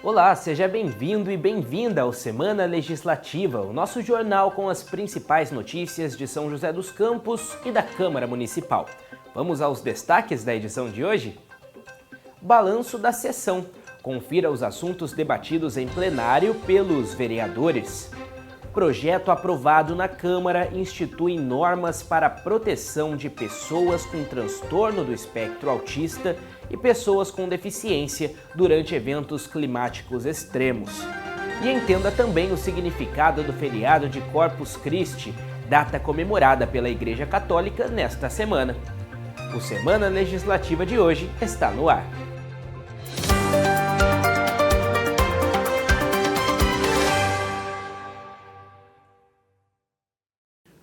Olá, seja bem-vindo e bem-vinda ao Semana Legislativa, o nosso jornal com as principais notícias de São José dos Campos e da Câmara Municipal. Vamos aos destaques da edição de hoje? Balanço da sessão. Confira os assuntos debatidos em plenário pelos vereadores. Projeto aprovado na Câmara institui normas para a proteção de pessoas com transtorno do espectro autista e pessoas com deficiência durante eventos climáticos extremos. E entenda também o significado do feriado de Corpus Christi, data comemorada pela Igreja Católica nesta semana. O Semana Legislativa de hoje está no ar.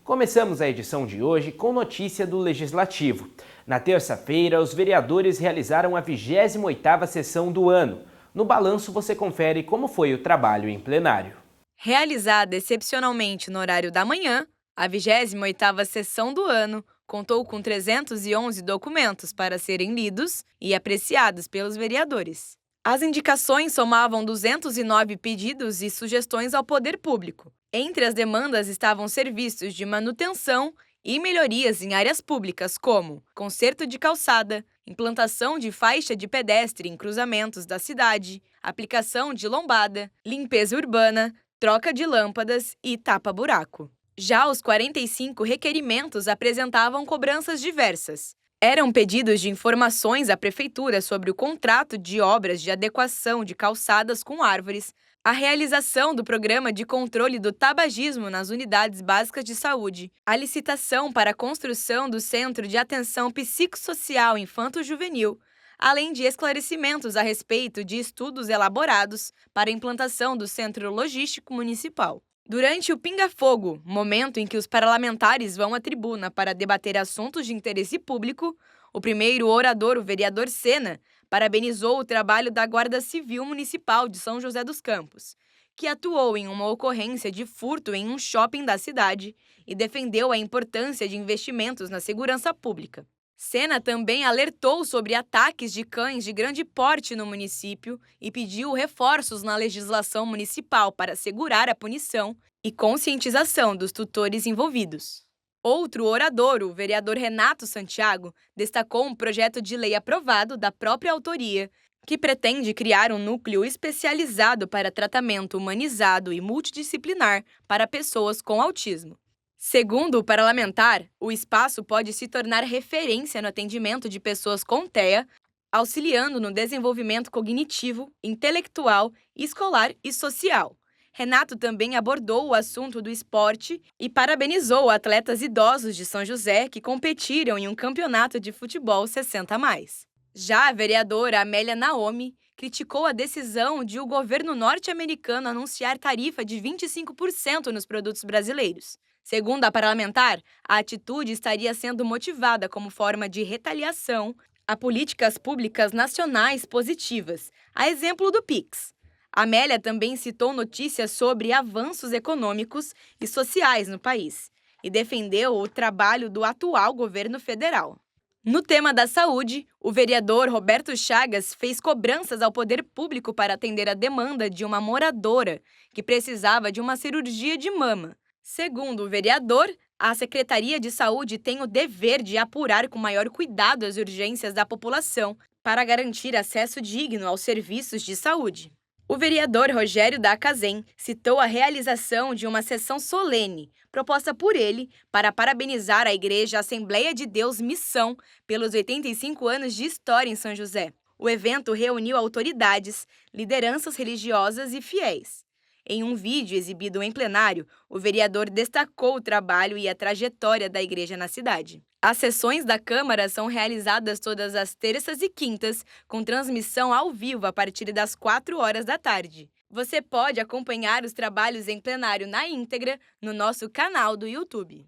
Começamos a edição de hoje com notícia do Legislativo. Na terça-feira, os vereadores realizaram a 28ª sessão do ano. No balanço você confere como foi o trabalho em plenário. Realizada excepcionalmente no horário da manhã, a 28ª sessão do ano contou com 311 documentos para serem lidos e apreciados pelos vereadores. As indicações somavam 209 pedidos e sugestões ao poder público. Entre as demandas estavam serviços de manutenção e melhorias em áreas públicas como conserto de calçada, implantação de faixa de pedestre em cruzamentos da cidade, aplicação de lombada, limpeza urbana, troca de lâmpadas e tapa-buraco. Já os 45 requerimentos apresentavam cobranças diversas. Eram pedidos de informações à Prefeitura sobre o contrato de obras de adequação de calçadas com árvores, a realização do programa de controle do tabagismo nas unidades básicas de saúde, a licitação para a construção do Centro de Atenção Psicossocial Infanto-Juvenil, além de esclarecimentos a respeito de estudos elaborados para a implantação do Centro Logístico Municipal. Durante o Pinga-Fogo, momento em que os parlamentares vão à tribuna para debater assuntos de interesse público, o primeiro orador, o vereador Sena, parabenizou o trabalho da Guarda Civil Municipal de São José dos Campos, que atuou em uma ocorrência de furto em um shopping da cidade e defendeu a importância de investimentos na segurança pública. Sena também alertou sobre ataques de cães de grande porte no município e pediu reforços na legislação municipal para assegurar a punição e conscientização dos tutores envolvidos. Outro orador, o vereador Renato Santiago, destacou um projeto de lei aprovado da própria autoria, que pretende criar um núcleo especializado para tratamento humanizado e multidisciplinar para pessoas com autismo. Segundo o parlamentar, o espaço pode se tornar referência no atendimento de pessoas com TEA, auxiliando no desenvolvimento cognitivo, intelectual, escolar e social. Renato também abordou o assunto do esporte e parabenizou atletas idosos de São José que competiram em um campeonato de futebol 60+. Já a vereadora Amélia Naomi criticou a decisão de o governo norte-americano anunciar tarifa de 25% nos produtos brasileiros. Segundo a parlamentar, a atitude estaria sendo motivada como forma de retaliação a políticas públicas nacionais positivas, a exemplo do PIX. Amélia também citou notícias sobre avanços econômicos e sociais no país e defendeu o trabalho do atual governo federal. No tema da saúde, o vereador Roberto Chagas fez cobranças ao poder público para atender a demanda de uma moradora que precisava de uma cirurgia de mama. Segundo o vereador, a Secretaria de Saúde tem o dever de apurar com maior cuidado as urgências da população para garantir acesso digno aos serviços de saúde. O vereador Rogério Dacazem citou a realização de uma sessão solene, proposta por ele, para parabenizar a Igreja Assembleia de Deus Missão pelos 85 anos de história em São José. O evento reuniu autoridades, lideranças religiosas e fiéis. Em um vídeo exibido em plenário, o vereador destacou o trabalho e a trajetória da igreja na cidade. As sessões da Câmara são realizadas todas as terças e quintas, com transmissão ao vivo a partir das 16h. Você pode acompanhar os trabalhos em plenário na íntegra no nosso canal do YouTube.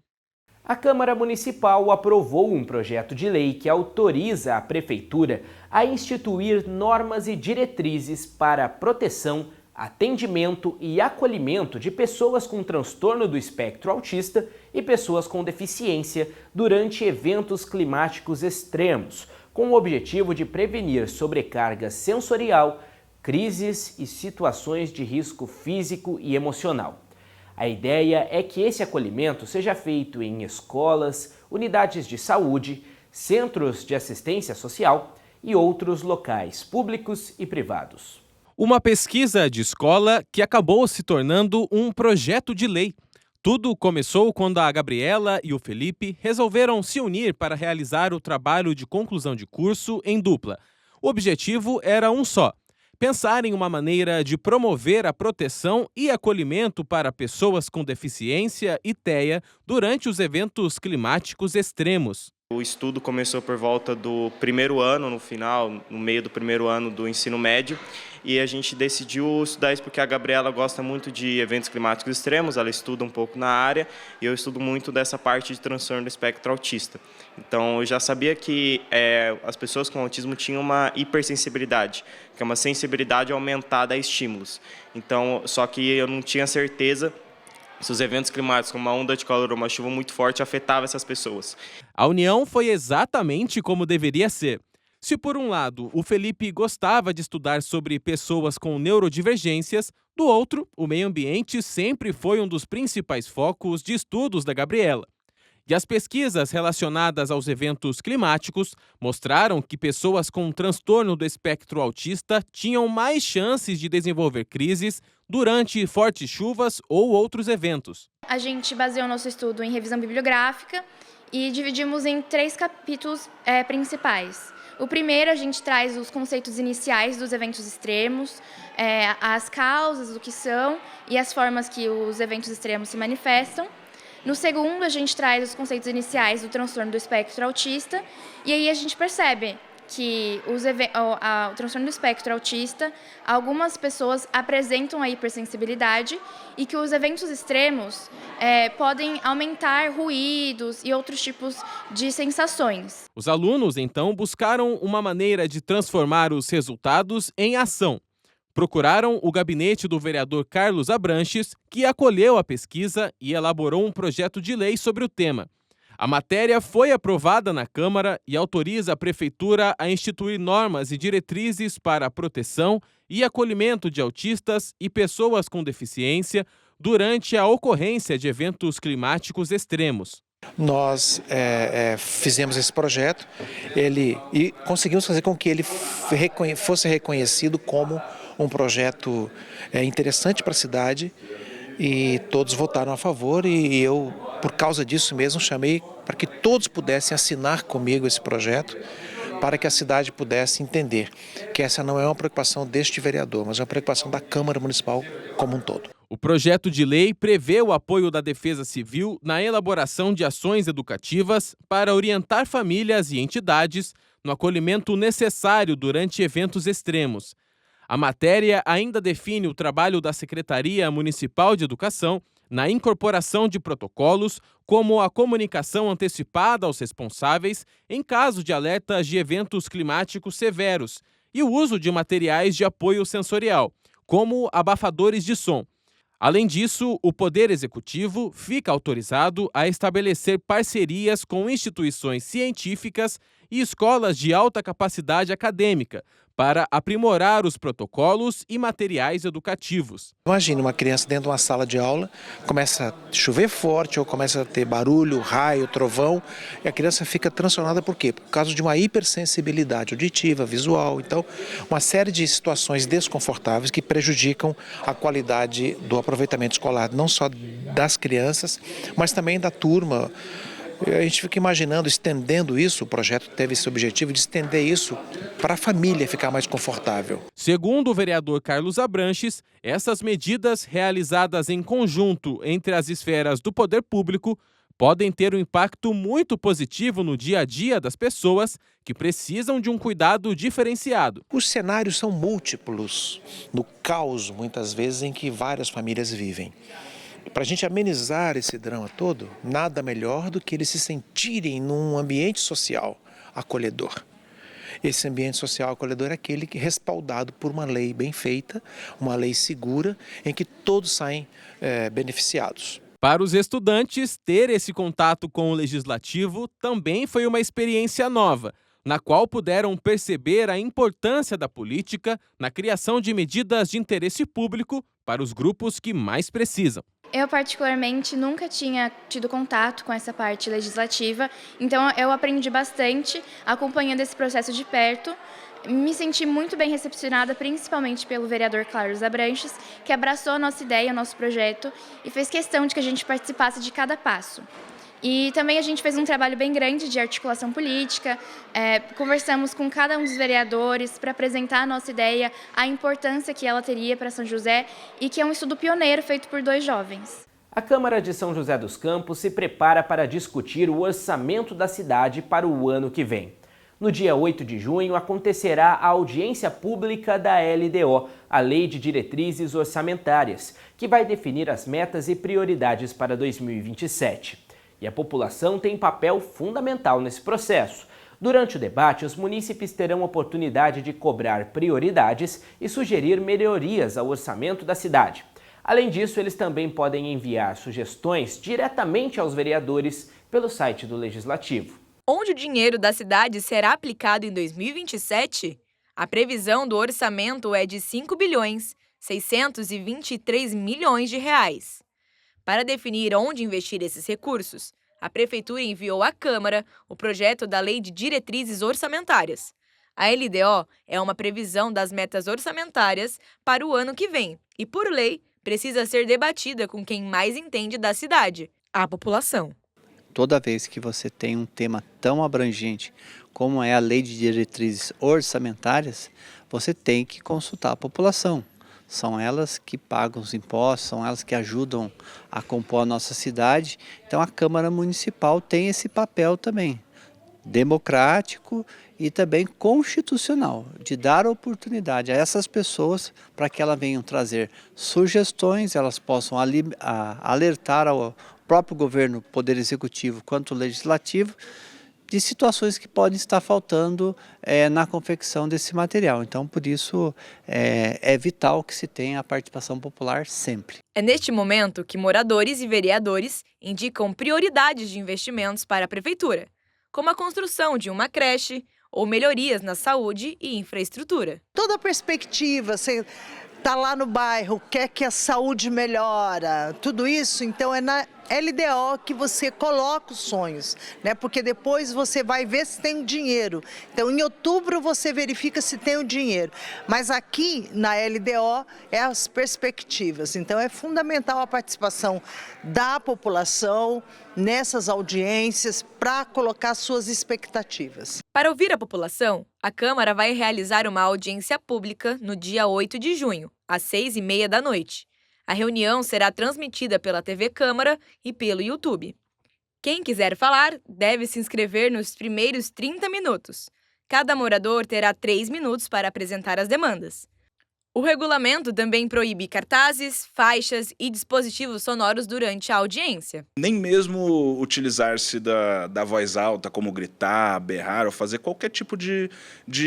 A Câmara Municipal aprovou um projeto de lei que autoriza a Prefeitura a instituir normas e diretrizes para a proteção, atendimento e acolhimento de pessoas com transtorno do espectro autista e pessoas com deficiência durante eventos climáticos extremos, com o objetivo de prevenir sobrecarga sensorial, crises e situações de risco físico e emocional. A ideia é que esse acolhimento seja feito em escolas, unidades de saúde, centros de assistência social e outros locais públicos e privados. Uma pesquisa de escola que acabou se tornando um projeto de lei. Tudo começou quando a Gabriela e o Felipe resolveram se unir para realizar o trabalho de conclusão de curso em dupla. O objetivo era um só: pensar em uma maneira de promover a proteção e acolhimento para pessoas com deficiência e TEA durante os eventos climáticos extremos. O estudo começou por volta do primeiro ano, no meio do primeiro ano do ensino médio, e a gente decidiu estudar isso porque a Gabriela gosta muito de eventos climáticos extremos, ela estuda um pouco na área, e eu estudo muito dessa parte de transtorno do espectro autista. Então, eu já sabia que as pessoas com autismo tinham uma hipersensibilidade, que é uma sensibilidade aumentada a estímulos. Então, só que eu não tinha certeza se os eventos climáticos, como uma onda de calor ou uma chuva muito forte, afetavam essas pessoas. A união foi exatamente como deveria ser. Se por um lado o Felipe gostava de estudar sobre pessoas com neurodivergências, do outro, o meio ambiente sempre foi um dos principais focos de estudos da Gabriela. E as pesquisas relacionadas aos eventos climáticos mostraram que pessoas com transtorno do espectro autista tinham mais chances de desenvolver crises durante fortes chuvas ou outros eventos. A gente baseou nosso estudo em revisão bibliográfica e dividimos em 3 capítulos principais. O primeiro, a gente traz os conceitos iniciais dos eventos extremos, as causas, o que são e as formas que os eventos extremos se manifestam. No segundo, a gente traz os conceitos iniciais do transtorno do espectro autista, e aí a gente percebe que o transtorno do espectro autista, algumas pessoas apresentam a hipersensibilidade e que os eventos extremos podem aumentar ruídos e outros tipos de sensações. Os alunos, então, buscaram uma maneira de transformar os resultados em ação. Procuraram o gabinete do vereador Carlos Abranches, que acolheu a pesquisa e elaborou um projeto de lei sobre o tema. A matéria foi aprovada na Câmara e autoriza a Prefeitura a instituir normas e diretrizes para a proteção e acolhimento de autistas e pessoas com deficiência durante a ocorrência de eventos climáticos extremos. Nós fizemos esse projeto e conseguimos fazer com que ele fosse reconhecido como um projeto interessante para a cidade, e todos votaram a favor, e eu, por causa disso mesmo, chamei para que todos pudessem assinar comigo esse projeto, para que a cidade pudesse entender que essa não é uma preocupação deste vereador, mas é uma preocupação da Câmara Municipal como um todo. O projeto de lei prevê o apoio da Defesa Civil na elaboração de ações educativas para orientar famílias e entidades no acolhimento necessário durante eventos extremos. A matéria ainda define o trabalho da Secretaria Municipal de Educação na incorporação de protocolos, como a comunicação antecipada aos responsáveis em caso de alertas de eventos climáticos severos e o uso de materiais de apoio sensorial, como abafadores de som. Além disso, o Poder Executivo fica autorizado a estabelecer parcerias com instituições científicas e escolas de alta capacidade acadêmica para aprimorar os protocolos e materiais educativos. Imagine uma criança dentro de uma sala de aula, começa a chover forte ou começa a ter barulho, raio, trovão, e a criança fica transtornada por quê? Por causa de uma hipersensibilidade auditiva, visual. Então, uma série de situações desconfortáveis que prejudicam a qualidade do aproveitamento escolar, não só das crianças, mas também da turma. A gente fica imaginando, estendendo isso, o projeto teve esse objetivo de estender isso para a família ficar mais confortável. Segundo o vereador Carlos Abranches, essas medidas realizadas em conjunto entre as esferas do poder público podem ter um impacto muito positivo no dia a dia das pessoas que precisam de um cuidado diferenciado. Os cenários são múltiplos no caos, muitas vezes, em que várias famílias vivem. Para a gente amenizar esse drama todo, nada melhor do que eles se sentirem num ambiente social acolhedor. Esse ambiente social acolhedor é aquele que é respaldado por uma lei bem feita, uma lei segura, em que todos saem beneficiados. Para os estudantes, ter esse contato com o Legislativo também foi uma experiência nova. na qual puderam perceber a importância da política na criação de medidas de interesse público para os grupos que mais precisam. Eu, particularmente, nunca tinha tido contato com essa parte legislativa, então eu aprendi bastante acompanhando esse processo de perto. Me senti muito bem recepcionada, principalmente pelo vereador Carlos Abranches, que abraçou a nossa ideia, o nosso projeto, e fez questão de que a gente participasse de cada passo. E também a gente fez um trabalho bem grande de articulação política, conversamos com cada um dos vereadores para apresentar a nossa ideia, a importância que ela teria para São José e que é um estudo pioneiro feito por 2 jovens. A Câmara de São José dos Campos se prepara para discutir o orçamento da cidade para o ano que vem. No dia 8 de junho acontecerá a audiência pública da LDO, a Lei de Diretrizes Orçamentárias, que vai definir as metas e prioridades para 2027. E a população tem papel fundamental nesse processo. Durante o debate, os munícipes terão oportunidade de cobrar prioridades e sugerir melhorias ao orçamento da cidade. Além disso, eles também podem enviar sugestões diretamente aos vereadores pelo site do Legislativo. Onde o dinheiro da cidade será aplicado em 2027? A previsão do orçamento é de R$ 5.623 bilhões. Para definir onde investir esses recursos, a Prefeitura enviou à Câmara o projeto da Lei de Diretrizes Orçamentárias. A LDO é uma previsão das metas orçamentárias para o ano que vem e, por lei, precisa ser debatida com quem mais entende da cidade, a população. Toda vez que você tem um tema tão abrangente como é a Lei de Diretrizes Orçamentárias, você tem que consultar a população. São elas que pagam os impostos, são elas que ajudam a compor a nossa cidade. Então a Câmara Municipal tem esse papel também, democrático e também constitucional, de dar oportunidade a essas pessoas para que elas venham trazer sugestões, elas possam alertar ao próprio governo, Poder Executivo quanto Legislativo, de situações que podem estar faltando na confecção desse material. Então, por isso, é vital que se tenha a participação popular sempre. É neste momento que moradores e vereadores indicam prioridades de investimentos para a Prefeitura, como a construção de uma creche ou melhorias na saúde e infraestrutura. Toda a perspectiva, você está lá no bairro, quer que a saúde melhora, tudo isso, então é na LDO que você coloca os sonhos, né? Porque depois você vai ver se tem o dinheiro. Então, em outubro você verifica se tem o dinheiro. Mas aqui na LDO é as perspectivas. Então, é fundamental a participação da população nessas audiências para colocar suas expectativas. Para ouvir a população, a Câmara vai realizar uma audiência pública no dia 8 de junho, às 6h30 da noite. A reunião será transmitida pela TV Câmara e pelo YouTube. Quem quiser falar deve se inscrever nos primeiros 30 minutos. Cada morador terá 3 minutos para apresentar as demandas. O regulamento também proíbe cartazes, faixas e dispositivos sonoros durante a audiência. Nem mesmo utilizar-se da voz alta, como gritar, berrar ou fazer qualquer tipo de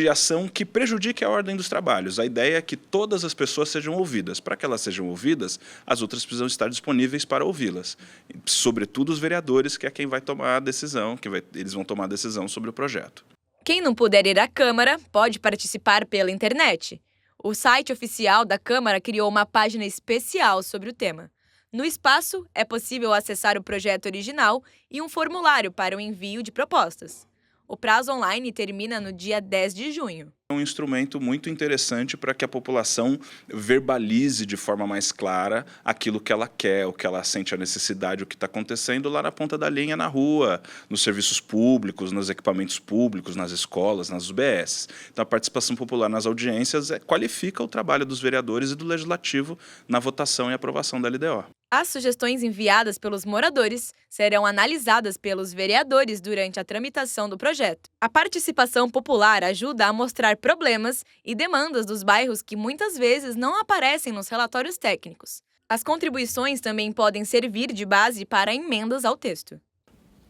ação que prejudique a ordem dos trabalhos. A ideia é que todas as pessoas sejam ouvidas. Para que elas sejam ouvidas, as outras precisam estar disponíveis para ouvi-las. Sobretudo os vereadores, que é quem vai tomar a decisão, eles vão tomar a decisão sobre o projeto. Quem não puder ir à Câmara pode participar pela internet. O site oficial da Câmara criou uma página especial sobre o tema. No espaço, é possível acessar o projeto original e um formulário para o envio de propostas. O prazo online termina no dia 10 de junho. É um instrumento muito interessante para que a população verbalize de forma mais clara aquilo que ela quer, o que ela sente a necessidade, o que está acontecendo lá na ponta da linha, na rua, nos serviços públicos, nos equipamentos públicos, nas escolas, nas UBS. Então, a participação popular nas audiências qualifica o trabalho dos vereadores e do Legislativo na votação e aprovação da LDO. As sugestões enviadas pelos moradores serão analisadas pelos vereadores durante a tramitação do projeto. A participação popular ajuda a mostrar problemas e demandas dos bairros que muitas vezes não aparecem nos relatórios técnicos. As contribuições também podem servir de base para emendas ao texto.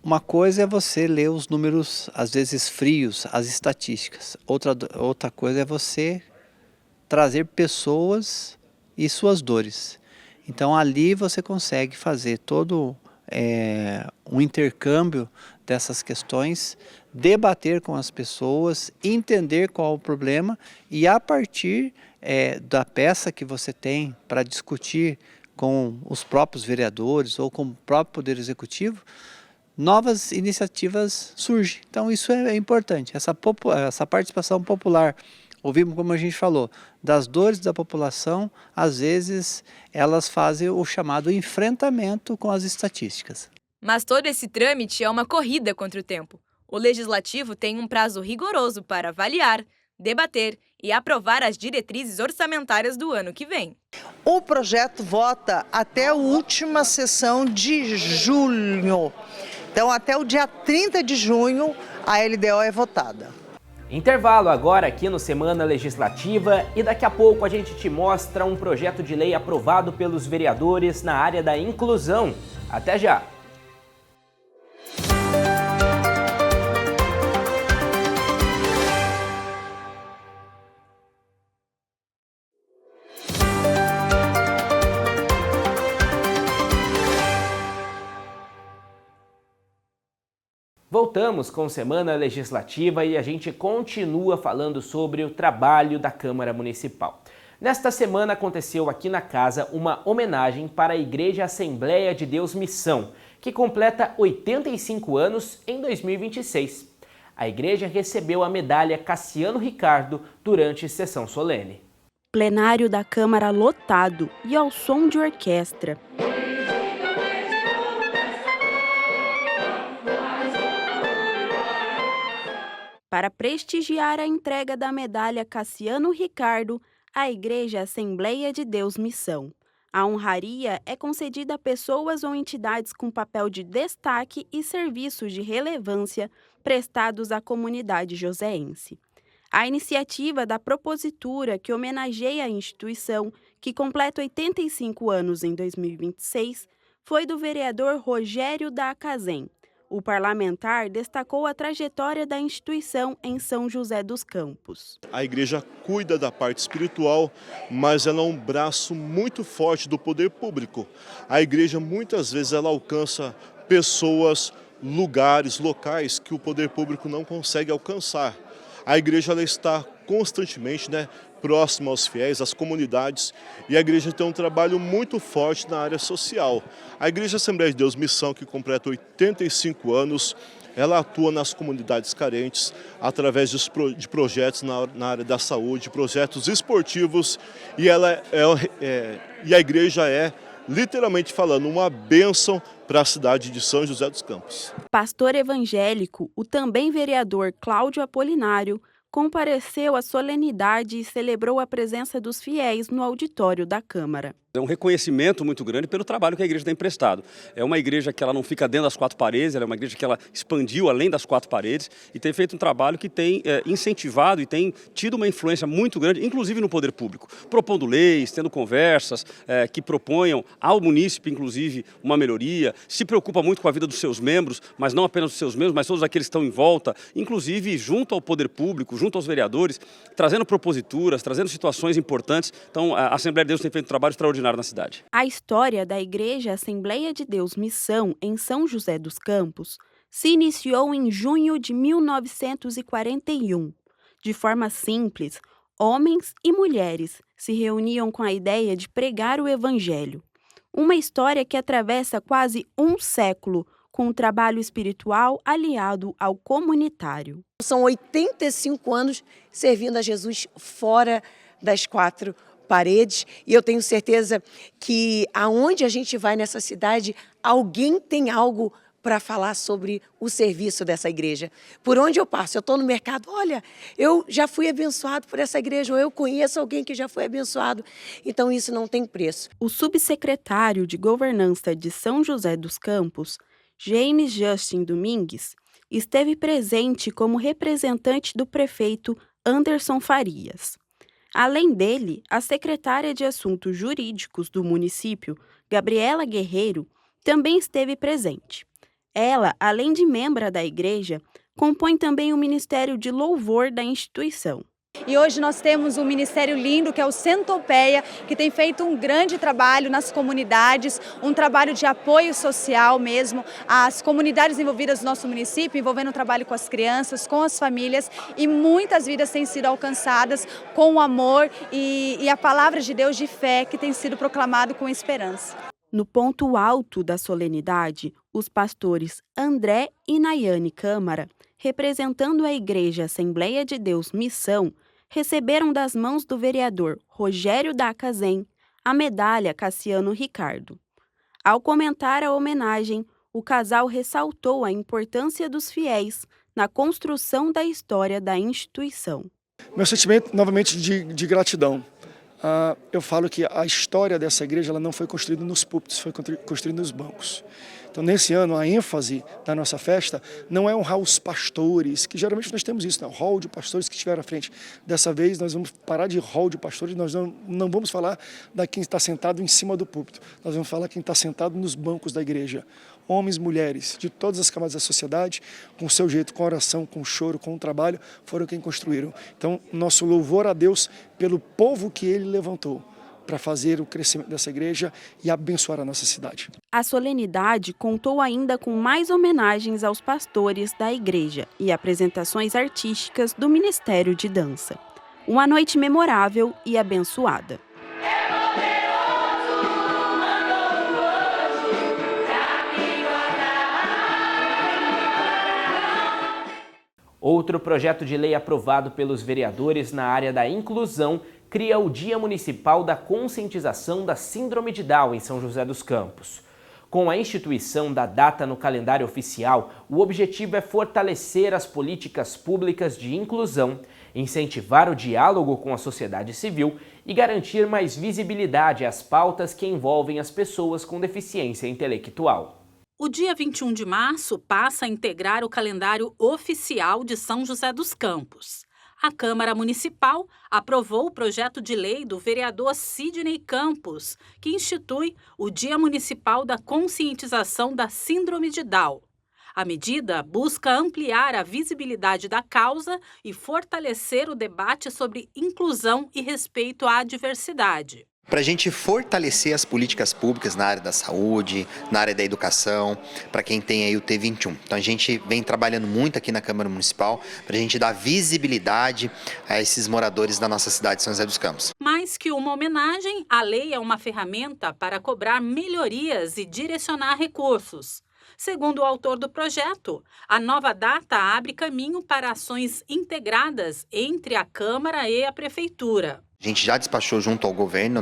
Uma coisa é você ler os números, às vezes frios, as estatísticas. Outra coisa é você trazer pessoas e suas dores. Então ali você consegue fazer todo um intercâmbio dessas questões, debater com as pessoas, entender qual o problema e a partir da peça que você tem para discutir com os próprios vereadores ou com o próprio Poder Executivo, novas iniciativas surgem. Então isso é importante, essa participação popular. Ouvimos, como a gente falou, das dores da população, às vezes elas fazem o chamado enfrentamento com as estatísticas. Mas todo esse trâmite é uma corrida contra o tempo. O Legislativo tem um prazo rigoroso para avaliar, debater e aprovar as diretrizes orçamentárias do ano que vem. O projeto vota até a última sessão de julho. Então, até o dia 30 de junho, a LDO é votada. Intervalo agora aqui no Semana Legislativa e daqui a pouco a gente te mostra um projeto de lei aprovado pelos vereadores na área da inclusão. Até já! Voltamos com Semana Legislativa e a gente continua falando sobre o trabalho da Câmara Municipal. Nesta semana aconteceu aqui na casa uma homenagem para a Igreja Assembleia de Deus Missão, que completa 85 anos em 2026. A igreja recebeu a medalha Cassiano Ricardo durante sessão solene. Plenário da Câmara lotado e ao som de orquestra. Para prestigiar a entrega da medalha Cassiano Ricardo, à Igreja Assembleia de Deus Missão. A honraria é concedida a pessoas ou entidades com papel de destaque e serviços de relevância prestados à comunidade joseense. A iniciativa da propositura que homenageia a instituição, que completa 85 anos em 2026, foi do vereador Rogério da Acazem. O parlamentar destacou a trajetória da instituição em São José dos Campos. A igreja cuida da parte espiritual, mas ela é um braço muito forte do poder público. A igreja muitas vezes ela alcança pessoas, lugares, locais que o poder público não consegue alcançar. A igreja ela está constantemente, próxima aos fiéis, às comunidades, e a igreja tem um trabalho muito forte na área social. A Igreja Assembleia de Deus Missão, que completa 85 anos, ela atua nas comunidades carentes através de projetos na área da saúde, projetos esportivos, e a igreja é, literalmente falando, uma bênção para a cidade de São José dos Campos. Pastor evangélico, o também vereador Cláudio Apolinário, compareceu à solenidade e celebrou a presença dos fiéis no auditório da Câmara. É um reconhecimento muito grande pelo trabalho que a igreja tem prestado. É uma igreja que ela não fica dentro das quatro paredes, ela é uma igreja que ela expandiu além das quatro paredes e tem feito um trabalho que tem incentivado e tem tido uma influência muito grande, inclusive no poder público, propondo leis, tendo conversas que proponham ao munícipe, inclusive, uma melhoria, se preocupa muito com a vida dos seus membros, mas não apenas dos seus membros, mas todos aqueles que estão em volta, inclusive junto ao poder público, junto aos vereadores, trazendo proposituras, trazendo situações importantes. Então, a Assembleia de Deus tem feito um trabalho extraordinário na cidade. A história da Igreja Assembleia de Deus Missão, em São José dos Campos, se iniciou em junho de 1941. De forma simples, homens e mulheres se reuniam com a ideia de pregar o Evangelho. Uma história que atravessa quase um século, com um trabalho espiritual aliado ao comunitário. São 85 anos servindo a Jesus fora das quatro paredes, e eu tenho certeza que aonde a gente vai nessa cidade, alguém tem algo para falar sobre o serviço dessa igreja. Por onde eu passo, eu estou no mercado, olha, eu já fui abençoado por essa igreja, ou eu conheço alguém que já foi abençoado. Então isso não tem preço. O subsecretário de Governança de São José dos Campos, James Justin Domingues, esteve presente como representante do prefeito Anderson Farias. Além dele, a secretária de Assuntos Jurídicos do município, Gabriela Guerreiro, também esteve presente. Ela, além de membra da igreja, compõe também o Ministério de Louvor da instituição. E hoje nós temos um ministério lindo que é o Centopeia, que tem feito um grande trabalho nas comunidades, um trabalho de apoio social mesmo, às comunidades envolvidas no nosso município, envolvendo um trabalho com as crianças, com as famílias, e muitas vidas têm sido alcançadas com o amor e a palavra de Deus de fé que tem sido proclamado com esperança. No ponto alto da solenidade, os pastores André e Nayane Câmara, representando a Igreja Assembleia de Deus Missão, receberam das mãos do vereador Rogério Dacazen a medalha Cassiano Ricardo. Ao comentar a homenagem, o casal ressaltou a importância dos fiéis na construção da história da instituição. Meu sentimento, novamente, de gratidão. Eu falo que a história dessa igreja ela não foi construída nos púlpitos, foi construída nos bancos. Então, nesse ano, a ênfase da nossa festa não é honrar os pastores, que geralmente nós temos isso, né? O hall de pastores que estiveram à frente. Dessa vez, nós vamos parar de hall de pastores, nós não vamos falar da quem está sentado em cima do púlpito, nós vamos falar quem está sentado nos bancos da igreja. Homens, mulheres, de todas as camadas da sociedade, com o seu jeito, com a oração, com o choro, com o trabalho, foram quem construíram. Então, nosso louvor a Deus pelo povo que Ele levantou para fazer o crescimento dessa igreja e abençoar a nossa cidade. A solenidade contou ainda com mais homenagens aos pastores da igreja e apresentações artísticas do Ministério de Dança. Uma noite memorável e abençoada. Outro projeto de lei aprovado pelos vereadores na área da inclusão cria o Dia Municipal da Conscientização da Síndrome de Down em São José dos Campos. Com a instituição da data no calendário oficial, o objetivo é fortalecer as políticas públicas de inclusão, incentivar o diálogo com a sociedade civil e garantir mais visibilidade às pautas que envolvem as pessoas com deficiência intelectual. O dia 21 de março passa a integrar o calendário oficial de São José dos Campos. A Câmara Municipal aprovou o projeto de lei do vereador Sidney Campos, que institui o Dia Municipal da Conscientização da Síndrome de Down. A medida busca ampliar a visibilidade da causa e fortalecer o debate sobre inclusão e respeito à diversidade. Para a gente fortalecer as políticas públicas na área da saúde, na área da educação, para quem tem aí o T21. Então a gente vem trabalhando muito aqui na Câmara Municipal para a gente dar visibilidade a esses moradores da nossa cidade de São José dos Campos. Mais que uma homenagem, a lei é uma ferramenta para cobrar melhorias e direcionar recursos. Segundo o autor do projeto, a nova data abre caminho para ações integradas entre a Câmara e a Prefeitura. A gente já despachou junto ao governo,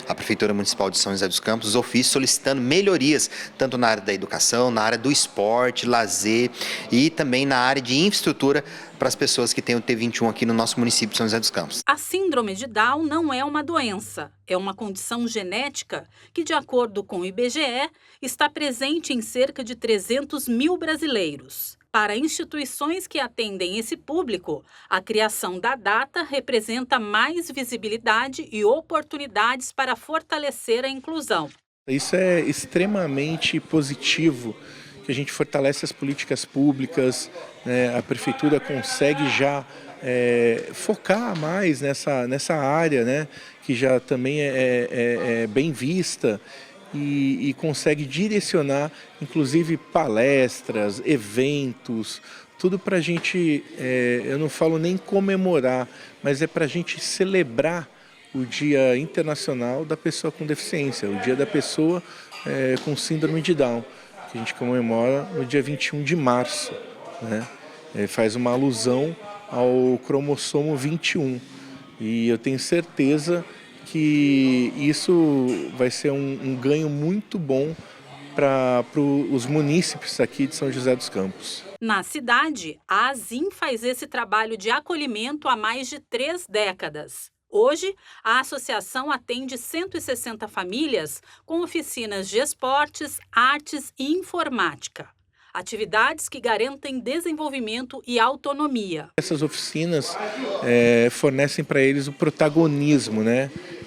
a Prefeitura Municipal de São José dos Campos, os ofícios solicitando melhorias, tanto na área da educação, na área do esporte, lazer e também na área de infraestrutura para as pessoas que têm o T21 aqui no nosso município de São José dos Campos. A síndrome de Down não é uma doença, é uma condição genética que, de acordo com o IBGE, está presente em cerca de 300 mil brasileiros. Para instituições que atendem esse público, a criação da data representa mais visibilidade e oportunidades para fortalecer a inclusão. Isso é extremamente positivo, que a gente fortalece as políticas públicas, a Prefeitura consegue já focar mais nessa área, que já também é bem vista. E consegue direcionar, inclusive, palestras, eventos, tudo para a gente, eu não falo nem comemorar, mas é para a gente celebrar o Dia Internacional da Pessoa com Deficiência, o Dia da Pessoa com Síndrome de Down, que a gente comemora no dia 21 de março. Faz uma alusão ao cromossomo 21 e eu tenho certeza que isso vai ser um ganho muito bom para os munícipes aqui de São José dos Campos. Na cidade, a ASIM faz esse trabalho de acolhimento há mais de 3 décadas. Hoje, a associação atende 160 famílias com oficinas de esportes, artes e informática. Atividades que garantem desenvolvimento e autonomia. Essas oficinas fornecem para eles o protagonismo,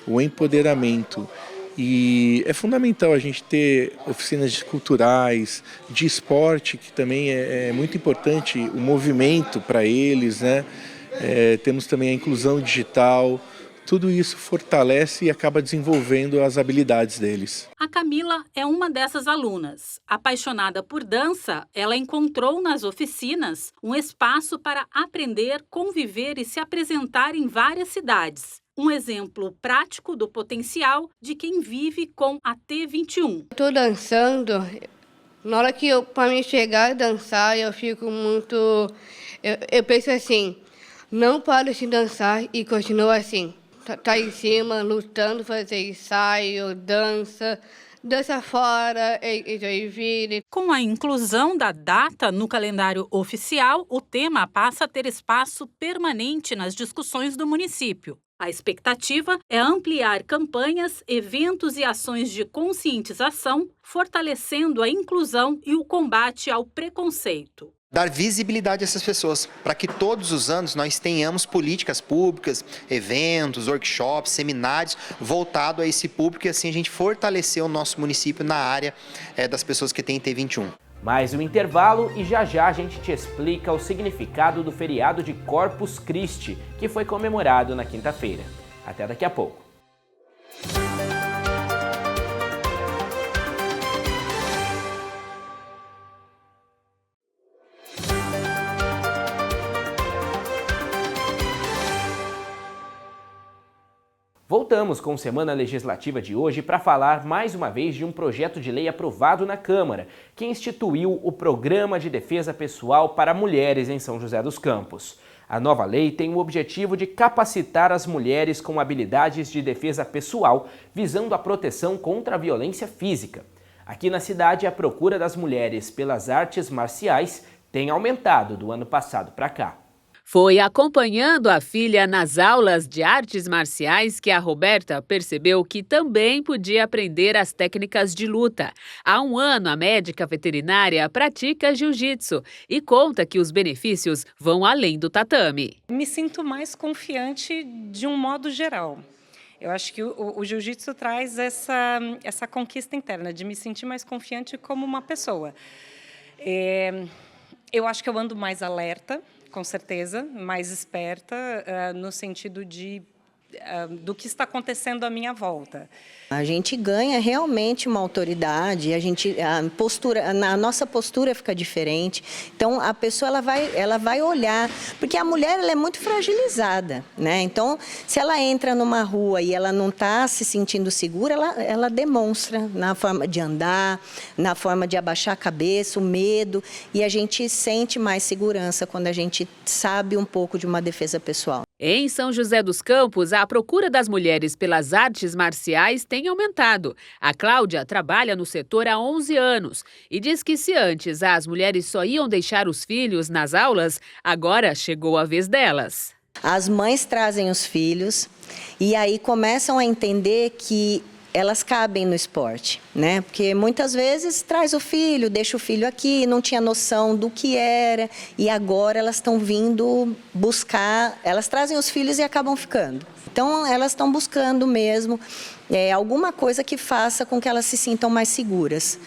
o empoderamento. E é fundamental a gente ter oficinas culturais, de esporte, que também é muito importante, o movimento para eles, temos também a inclusão digital. Tudo isso fortalece e acaba desenvolvendo as habilidades deles. A Camila é uma dessas alunas. Apaixonada por dança, ela encontrou nas oficinas um espaço para aprender, conviver e se apresentar em várias cidades. Um exemplo prático do potencial de quem vive com a T21. Estou dançando. Na hora que para mim chegar a dançar, eu fico muito... Eu penso assim, não paro de dançar e continuo assim. Tá em cima, lutando, fazer ensaio, dança fora, e Joinville. Com a inclusão da data no calendário oficial, o tema passa a ter espaço permanente nas discussões do município. A expectativa é ampliar campanhas, eventos e ações de conscientização, fortalecendo a inclusão e o combate ao preconceito. Dar visibilidade a essas pessoas, para que todos os anos nós tenhamos políticas públicas, eventos, workshops, seminários voltados a esse público e assim a gente fortalecer o nosso município na área das pessoas que têm T21. Mais um intervalo e já a gente te explica o significado do feriado de Corpus Christi, que foi comemorado na quinta-feira. Até daqui a pouco. Voltamos com a Semana Legislativa de hoje para falar mais uma vez de um projeto de lei aprovado na Câmara, que instituiu o Programa de Defesa Pessoal para Mulheres em São José dos Campos. A nova lei tem o objetivo de capacitar as mulheres com habilidades de defesa pessoal, visando a proteção contra a violência física. Aqui na cidade, a procura das mulheres pelas artes marciais tem aumentado do ano passado para cá. Foi acompanhando a filha nas aulas de artes marciais que a Roberta percebeu que também podia aprender as técnicas de luta. Há um ano, a médica veterinária pratica jiu-jitsu e conta que os benefícios vão além do tatame. Me sinto mais confiante de um modo geral. Eu acho que o jiu-jitsu traz essa conquista interna, de me sentir mais confiante como uma pessoa. Eu acho que eu ando mais alerta, com certeza, mais esperta, no sentido do que está acontecendo à minha volta. A gente ganha realmente uma autoridade, a nossa postura fica diferente. Então a pessoa ela vai olhar, porque a mulher ela é muito fragilizada, né? Então se ela entra numa rua e ela não está se sentindo segura, ela demonstra na forma de andar, na forma de abaixar a cabeça, o medo, e a gente sente mais segurança quando a gente sabe um pouco de uma defesa pessoal. Em São José dos Campos, a procura das mulheres pelas artes marciais tem aumentado. A Cláudia trabalha no setor há 11 anos e diz que se antes as mulheres só iam deixar os filhos nas aulas, agora chegou a vez delas. As mães trazem os filhos e aí começam a entender que elas cabem no esporte, né? Porque muitas vezes traz o filho, deixa o filho aqui, não tinha noção do que era e agora elas estão vindo buscar, elas trazem os filhos e acabam ficando. Então elas estão buscando mesmo alguma coisa que faça com que elas se sintam mais seguras.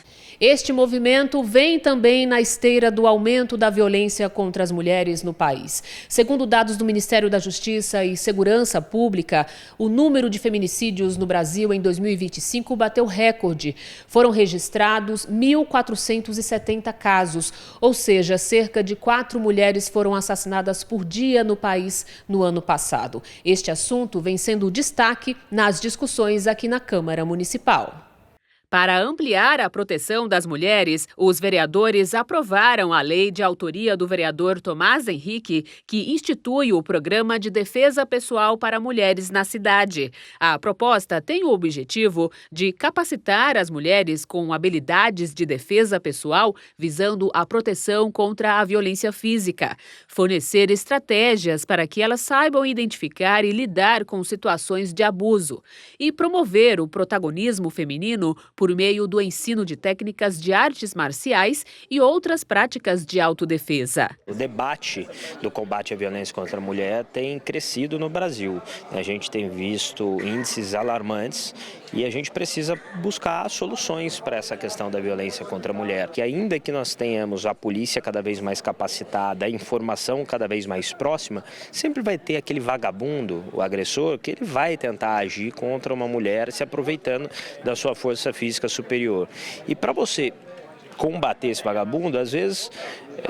Este movimento vem também na esteira do aumento da violência contra as mulheres no país. Segundo dados do Ministério da Justiça e Segurança Pública, o número de feminicídios no Brasil em 2025 bateu recorde. Foram registrados 1.470 casos, ou seja, cerca de 4 mulheres foram assassinadas por dia no país no ano passado. Este assunto vem sendo destaque nas discussões aqui na Câmara Municipal. Para ampliar a proteção das mulheres, os vereadores aprovaram a lei de autoria do vereador Tomás Henrique, que institui o Programa de Defesa Pessoal para Mulheres na cidade. A proposta tem o objetivo de capacitar as mulheres com habilidades de defesa pessoal, visando a proteção contra a violência física, fornecer estratégias para que elas saibam identificar e lidar com situações de abuso e promover o protagonismo feminino por meio do ensino de técnicas de artes marciais e outras práticas de autodefesa. O debate do combate à violência contra a mulher tem crescido no Brasil. A gente tem visto índices alarmantes e a gente precisa buscar soluções para essa questão da violência contra a mulher. Que ainda que nós tenhamos a polícia cada vez mais capacitada, a informação cada vez mais próxima, sempre vai ter aquele vagabundo, o agressor, que ele vai tentar agir contra uma mulher se aproveitando da sua força física superior. E para você combater esse vagabundo, às vezes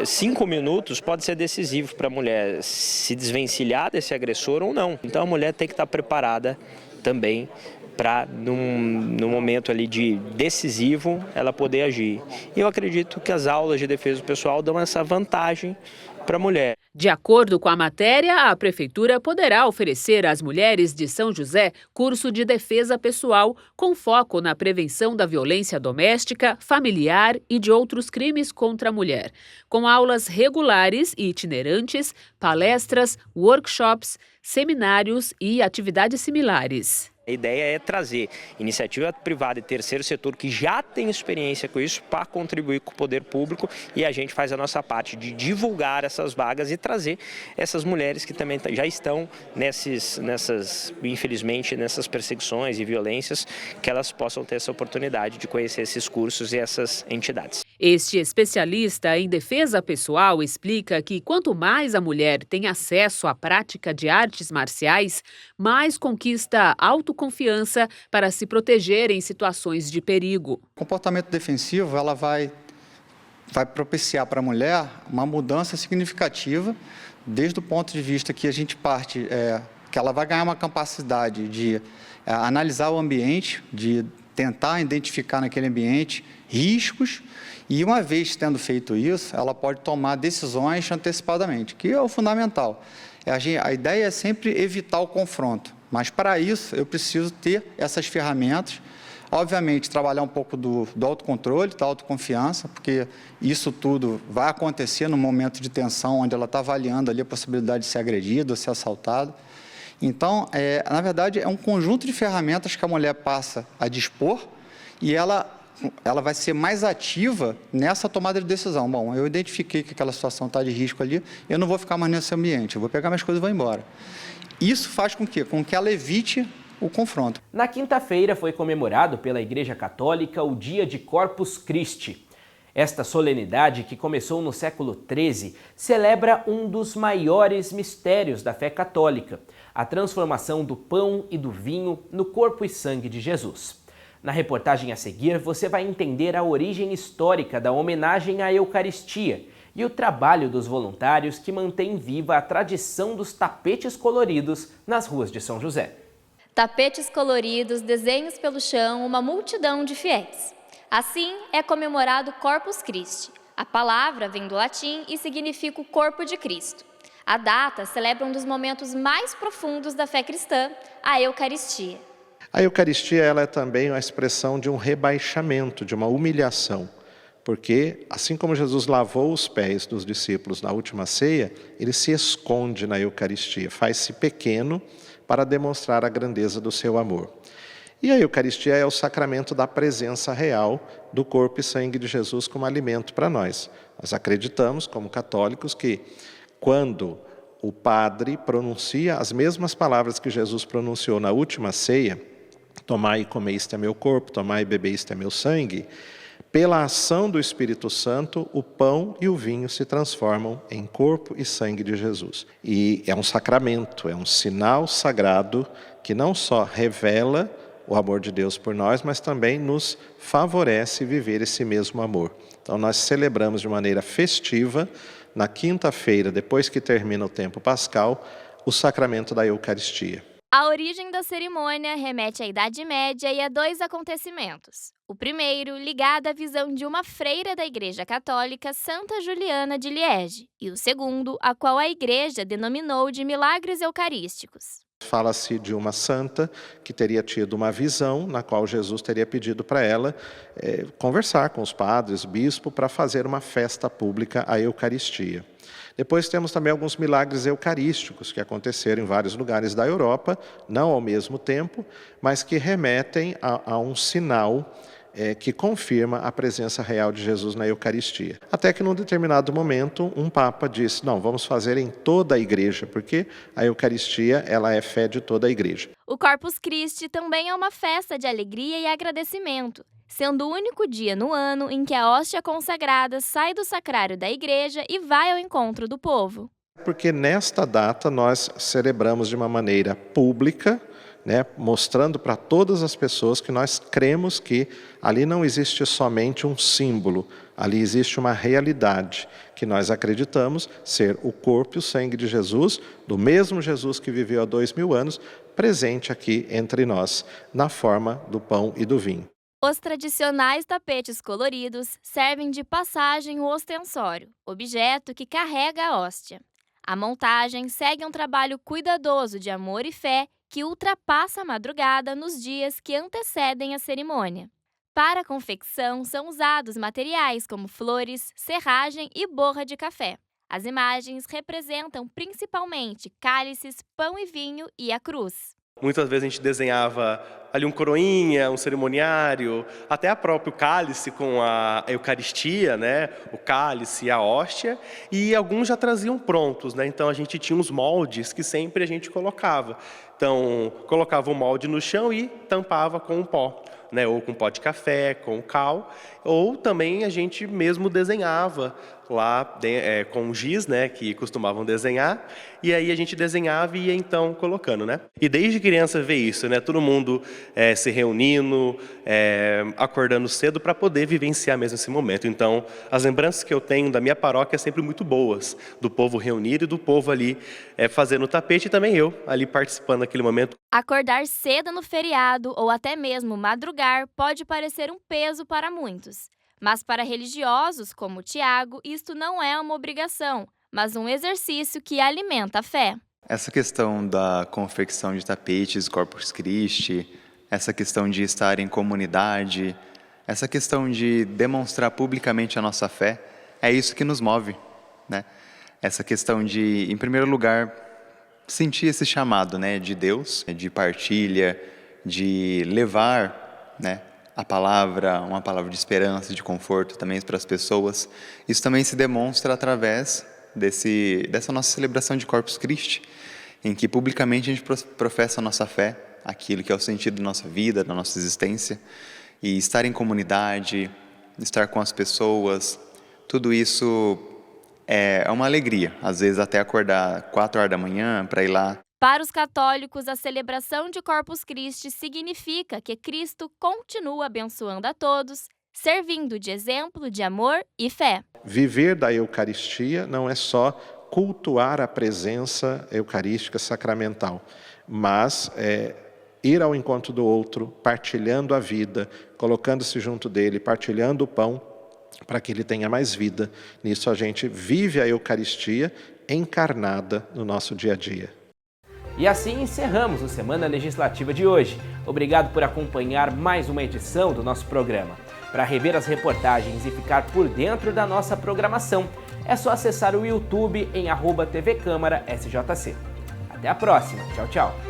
5 minutos pode ser decisivo para a mulher se desvencilhar desse agressor ou não. Então a mulher tem que estar preparada também para, num momento ali de decisivo, ela poder agir. E eu acredito que as aulas de defesa pessoal dão essa vantagem para a mulher. De acordo com a matéria, a Prefeitura poderá oferecer às mulheres de São José curso de defesa pessoal com foco na prevenção da violência doméstica, familiar e de outros crimes contra a mulher, com aulas regulares e itinerantes, palestras, workshops, seminários e atividades similares. A ideia é trazer iniciativa privada e terceiro setor que já tem experiência com isso para contribuir com o poder público, e a gente faz a nossa parte de divulgar essas vagas e trazer essas mulheres que também já estão infelizmente, nessas perseguições e violências, que elas possam ter essa oportunidade de conhecer esses cursos e essas entidades. Este especialista em defesa pessoal explica que quanto mais a mulher tem acesso à prática de artes marciais, mais conquista autoconfiança para se proteger em situações de perigo. O comportamento defensivo ela vai propiciar para a mulher uma mudança significativa, desde o ponto de vista que a gente parte, que ela vai ganhar uma capacidade de analisar o ambiente, de tentar identificar naquele ambiente riscos, e uma vez tendo feito isso, ela pode tomar decisões antecipadamente, que é o fundamental. A ideia é sempre evitar o confronto, mas para isso eu preciso ter essas ferramentas, obviamente trabalhar um pouco do autocontrole, da autoconfiança, porque isso tudo vai acontecer no momento de tensão, onde ela está avaliando ali a possibilidade de ser agredida ou ser assaltada. Então, na verdade, é um conjunto de ferramentas que a mulher passa a dispor e ela vai ser mais ativa nessa tomada de decisão. Bom, eu identifiquei que aquela situação está de risco ali, eu não vou ficar mais nesse ambiente, eu vou pegar minhas coisas e vou embora. Isso faz com que ela evite o confronto. Na quinta-feira foi comemorado pela Igreja Católica o Dia de Corpus Christi. Esta solenidade, que começou no século XIII, celebra um dos maiores mistérios da fé católica, a transformação do pão e do vinho no corpo e sangue de Jesus. Na reportagem a seguir, você vai entender a origem histórica da homenagem à Eucaristia e o trabalho dos voluntários que mantém viva a tradição dos tapetes coloridos nas ruas de São José. Tapetes coloridos, desenhos pelo chão, uma multidão de fiéis. Assim é comemorado Corpus Christi. A palavra vem do latim e significa o corpo de Cristo. A data celebra um dos momentos mais profundos da fé cristã, a Eucaristia. A Eucaristia ela é também uma expressão de um rebaixamento, de uma humilhação, porque assim como Jesus lavou os pés dos discípulos na última ceia, ele se esconde na Eucaristia, faz-se pequeno para demonstrar a grandeza do seu amor. E a Eucaristia é o sacramento da presença real do corpo e sangue de Jesus como alimento para nós. Nós acreditamos, como católicos, que quando o padre pronuncia as mesmas palavras que Jesus pronunciou na última ceia, tomai e comei, isto é meu corpo, tomai e bebei, isto é meu sangue, pela ação do Espírito Santo, o pão e o vinho se transformam em corpo e sangue de Jesus. E é um sacramento, é um sinal sagrado que não só revela o amor de Deus por nós, mas também nos favorece viver esse mesmo amor. Então nós celebramos de maneira festiva, na quinta-feira, depois que termina o tempo pascal, o sacramento da Eucaristia. A origem da cerimônia remete à Idade Média e a dois acontecimentos. O primeiro, ligado à visão de uma freira da Igreja Católica, Santa Juliana de Liege, e o segundo, a qual a Igreja denominou de milagres eucarísticos. Fala-se de uma santa que teria tido uma visão na qual Jesus teria pedido para ela conversar com os padres, bispo, para fazer uma festa pública, a Eucaristia. Depois temos também alguns milagres eucarísticos que aconteceram em vários lugares da Europa, não ao mesmo tempo, mas que remetem a um sinal que confirma a presença real de Jesus na Eucaristia. Até que num determinado momento um Papa disse, não, vamos fazer em toda a igreja, porque a Eucaristia ela é fé de toda a igreja. O Corpus Christi também é uma festa de alegria e agradecimento, sendo o único dia no ano em que a hóstia consagrada sai do sacrário da igreja e vai ao encontro do povo. Porque nesta data nós celebramos de uma maneira pública, mostrando para todas as pessoas que nós cremos que ali não existe somente um símbolo, ali existe uma realidade, que nós acreditamos ser o corpo e o sangue de Jesus, do mesmo Jesus que viveu há 2000 anos, presente aqui entre nós, na forma do pão e do vinho. Os tradicionais tapetes coloridos servem de passagem o ostensório, objeto que carrega a hóstia. A montagem segue um trabalho cuidadoso de amor e fé que ultrapassa a madrugada nos dias que antecedem a cerimônia. Para a confecção são usados materiais como flores, serragem e borra de café. As imagens representam principalmente cálices, pão e vinho e a cruz. Muitas vezes a gente desenhava ali um coroinha, um cerimoniário, até o próprio cálice com a Eucaristia, o cálice e a hóstia, e alguns já traziam prontos, então a gente tinha uns moldes que sempre a gente colocava. Então, colocava o molde no chão e tampava com um pó, ou com pó de café, com cal, ou também a gente mesmo desenhava lá com giz, que costumavam desenhar, e aí a gente desenhava e ia então colocando, E desde criança ver isso, todo mundo se reunindo, acordando cedo para poder vivenciar mesmo esse momento. Então, as lembranças que eu tenho da minha paróquia são sempre muito boas, do povo reunido e do povo ali fazendo o tapete e também eu ali participando daquele momento. Acordar cedo no feriado ou até mesmo madrugar pode parecer um peso para muitos. Mas para religiosos como Tiago, isto não é uma obrigação, mas um exercício que alimenta a fé. Essa questão da confecção de tapetes, Corpus Christi, essa questão de estar em comunidade, essa questão de demonstrar publicamente a nossa fé, é isso que nos move, Essa questão de, em primeiro lugar, sentir esse chamado, de Deus, de partilha, de levar, a palavra, uma palavra de esperança, de conforto também para as pessoas. Isso também se demonstra através dessa nossa celebração de Corpus Christi, em que publicamente a gente professa a nossa fé, aquilo que é o sentido da nossa vida, da nossa existência, e estar em comunidade, estar com as pessoas, tudo isso é uma alegria. Às vezes até acordar 4 horas da manhã para ir lá. Para os católicos, a celebração de Corpus Christi significa que Cristo continua abençoando a todos, servindo de exemplo de amor e fé. Viver da Eucaristia não é só cultuar a presença eucarística sacramental, mas ir ao encontro do outro, partilhando a vida, colocando-se junto dele, partilhando o pão, para que ele tenha mais vida. Nisso a gente vive a Eucaristia encarnada no nosso dia a dia. E assim encerramos o Semana Legislativa de hoje. Obrigado por acompanhar mais uma edição do nosso programa. Para rever as reportagens e ficar por dentro da nossa programação, é só acessar o YouTube em @TV Câmara SJC. Até a próxima. Tchau, tchau.